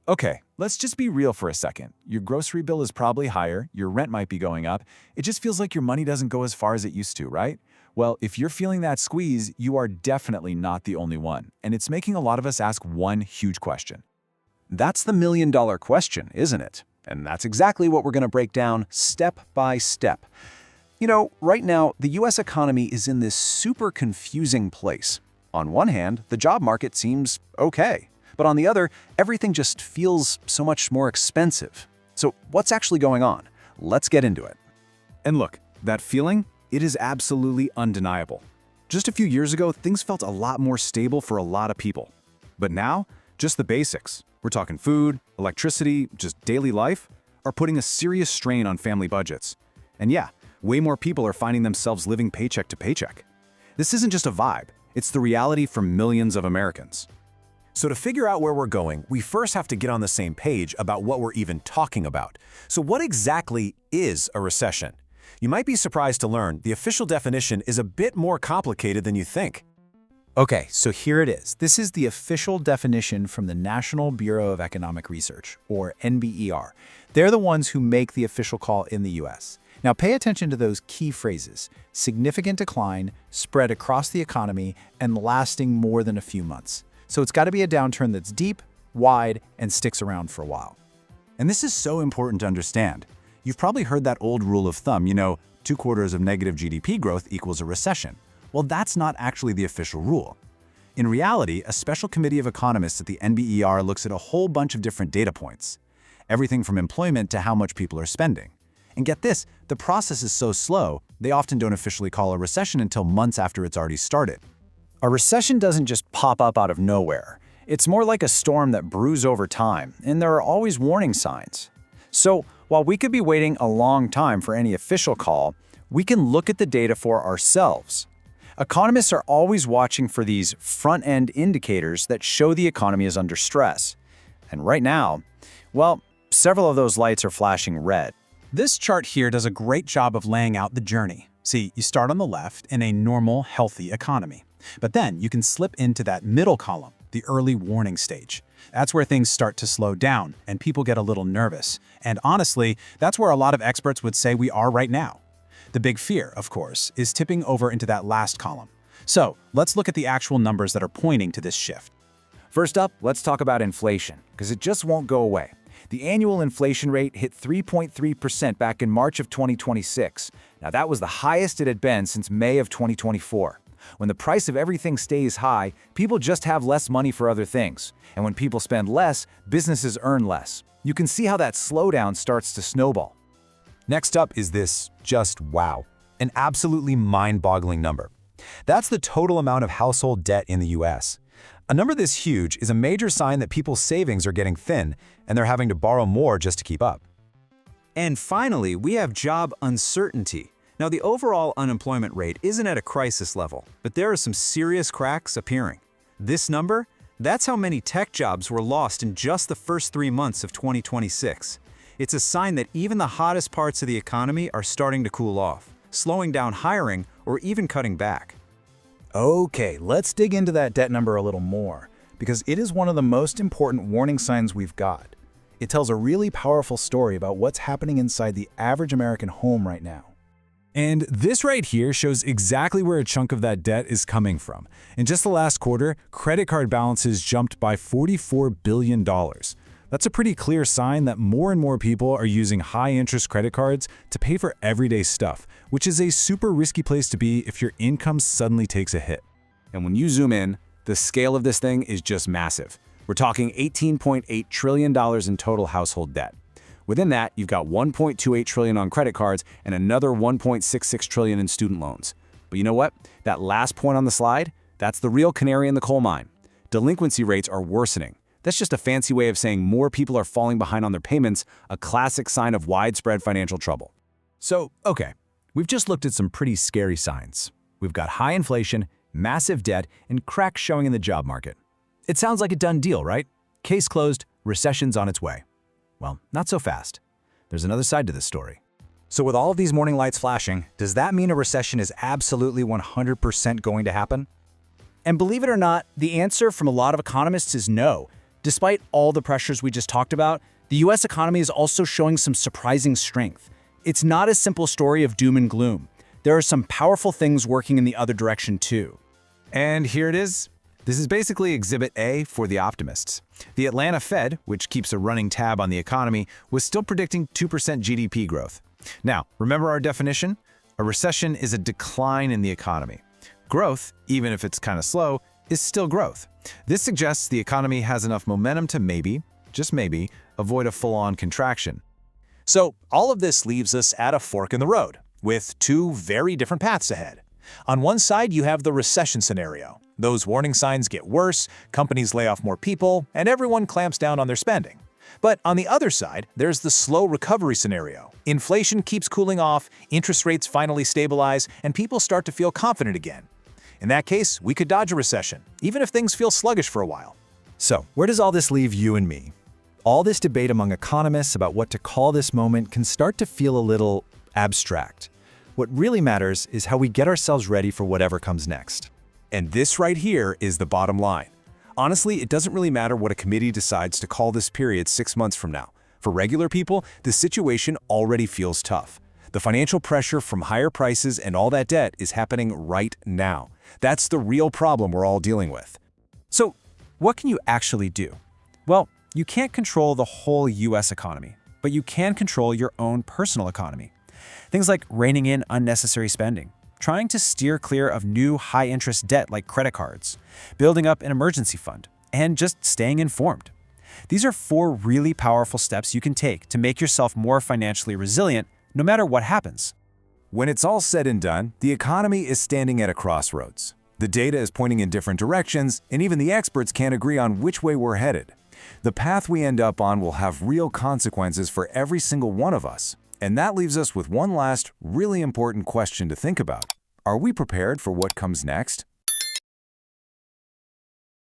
Okay, let's just be real for a second. Your grocery bill is probably higher, your rent might be going up. It just feels like your money doesn't go as far as it used to, right? Well, if you're feeling that squeeze, you are definitely not the only one. And it's making a lot of us ask one huge question. That's the million-dollar question, isn't it? And that's exactly what we're going to break down step by step. Right now, the US economy is in this super confusing place. On one hand, the job market seems okay. But on the other, everything just feels so much more expensive. So what's actually going on? Let's get into it. And look, that feeling, it is absolutely undeniable. Just a few years ago, things felt a lot more stable for a lot of people. But now, just the basics, we're talking food, electricity, just daily life, are putting a serious strain on family budgets. And yeah, way more people are finding themselves living paycheck to paycheck. This isn't just a vibe, it's the reality for millions of Americans. So to figure out where we're going, we first have to get on the same page about what we're even talking about. So what exactly is a recession? You might be surprised to learn the official definition is a bit more complicated than you think. Okay, so here it is. This is the official definition from the National Bureau of Economic Research, or NBER. They're the ones who make the official call in the US. Now pay attention to those key phrases: significant decline, spread across the economy, and lasting more than a few months. So it's got to be a downturn that's deep, wide, and sticks around for a while. And this is so important to understand. You've probably heard that old rule of thumb, 2/4 of negative GDP growth equals a recession. Well, that's not actually the official rule. In reality, a special committee of economists at the NBER looks at a whole bunch of different data points. Everything from employment to how much people are spending. And get this, the process is so slow, they often don't officially call a recession until months after it's already started. A recession doesn't just pop up out of nowhere. It's more like a storm that brews over time, and there are always warning signs. So, while we could be waiting a long time for any official call, we can look at the data for ourselves. Economists are always watching for these front-end indicators that show the economy is under stress. And right now, well, several of those lights are flashing red. This chart here does a great job of laying out the journey. See, you start on the left in a normal, healthy economy. But then you can slip into that middle column, the early warning stage. That's where things start to slow down and people get a little nervous. And honestly, that's where a lot of experts would say we are right now. The big fear, of course, is tipping over into that last column. So let's look at the actual numbers that are pointing to this shift. First up, let's talk about inflation, because it just won't go away. The annual inflation rate hit 3.3% back in March of 2026. Now that was the highest it had been since May of 2024. When the price of everything stays high, people just have less money for other things. And when people spend less, businesses earn less. You can see how that slowdown starts to snowball. Next up is this just wow, an absolutely mind-boggling number. That's the total amount of household debt in the US. A number this huge is a major sign that people's savings are getting thin and they're having to borrow more just to keep up. And finally, we have job uncertainty. Now, the overall unemployment rate isn't at a crisis level, but there are some serious cracks appearing. This number, that's how many tech jobs were lost in just the first 3 months of 2026. It's a sign that even the hottest parts of the economy are starting to cool off, slowing down hiring or even cutting back. Okay, let's dig into that debt number a little more, because it is one of the most important warning signs we've got. It tells a really powerful story about what's happening inside the average American home right now. And this right here shows exactly where a chunk of that debt is coming from. In just the last quarter, credit card balances jumped by $44 billion. That's a pretty clear sign that more and more people are using high-interest credit cards to pay for everyday stuff, which is a super risky place to be if your income suddenly takes a hit. And when you zoom in, the scale of this thing is just massive. We're talking $18.8 trillion in total household debt. Within that, you've got $1.28 trillion on credit cards and another $1.66 trillion in student loans. But you know what? That last point on the slide, that's the real canary in the coal mine. Delinquency rates are worsening. That's just a fancy way of saying more people are falling behind on their payments, a classic sign of widespread financial trouble. So, okay, we've just looked at some pretty scary signs. We've got high inflation, massive debt, and cracks showing in the job market. It sounds like a done deal, right? Case closed, recession's on its way. Well, not so fast. There's another side to this story. So with all of these warning lights flashing, does that mean a recession is absolutely 100% going to happen? And believe it or not, the answer from a lot of economists is no. Despite all the pressures we just talked about, the US economy is also showing some surprising strength. It's not a simple story of doom and gloom. There are some powerful things working in the other direction too. And here it is. This is basically Exhibit A for the optimists. The Atlanta Fed, which keeps a running tab on the economy, was still predicting 2% GDP growth. Now, remember our definition? A recession is a decline in the economy. Growth, even if it's kind of slow, is still growth. This suggests the economy has enough momentum to maybe, just maybe, avoid a full-on contraction. So all of this leaves us at a fork in the road, with two very different paths ahead. On one side, you have the recession scenario. Those warning signs get worse, companies lay off more people, and everyone clamps down on their spending. But on the other side, there's the slow recovery scenario. Inflation keeps cooling off, interest rates finally stabilize, and people start to feel confident again. In that case, we could dodge a recession, even if things feel sluggish for a while. So, where does all this leave you and me? All this debate among economists about what to call this moment can start to feel a little abstract. What really matters is how we get ourselves ready for whatever comes next. And this right here is the bottom line. Honestly, it doesn't really matter what a committee decides to call this period 6 months from now. For regular people, the situation already feels tough. The financial pressure from higher prices and all that debt is happening right now. That's the real problem we're all dealing with. So, what can you actually do? Well, you can't control the whole US economy, but you can control your own personal economy. Things like reining in unnecessary spending, trying to steer clear of new high-interest debt like credit cards, building up an emergency fund, and just staying informed. These are 4 really powerful steps you can take to make yourself more financially resilient no matter what happens. When it's all said and done, the economy is standing at a crossroads. The data is pointing in different directions, and even the experts can't agree on which way we're headed. The path we end up on will have real consequences for every single one of us. And that leaves us with one last, really important question to think about. Are we prepared for what comes next?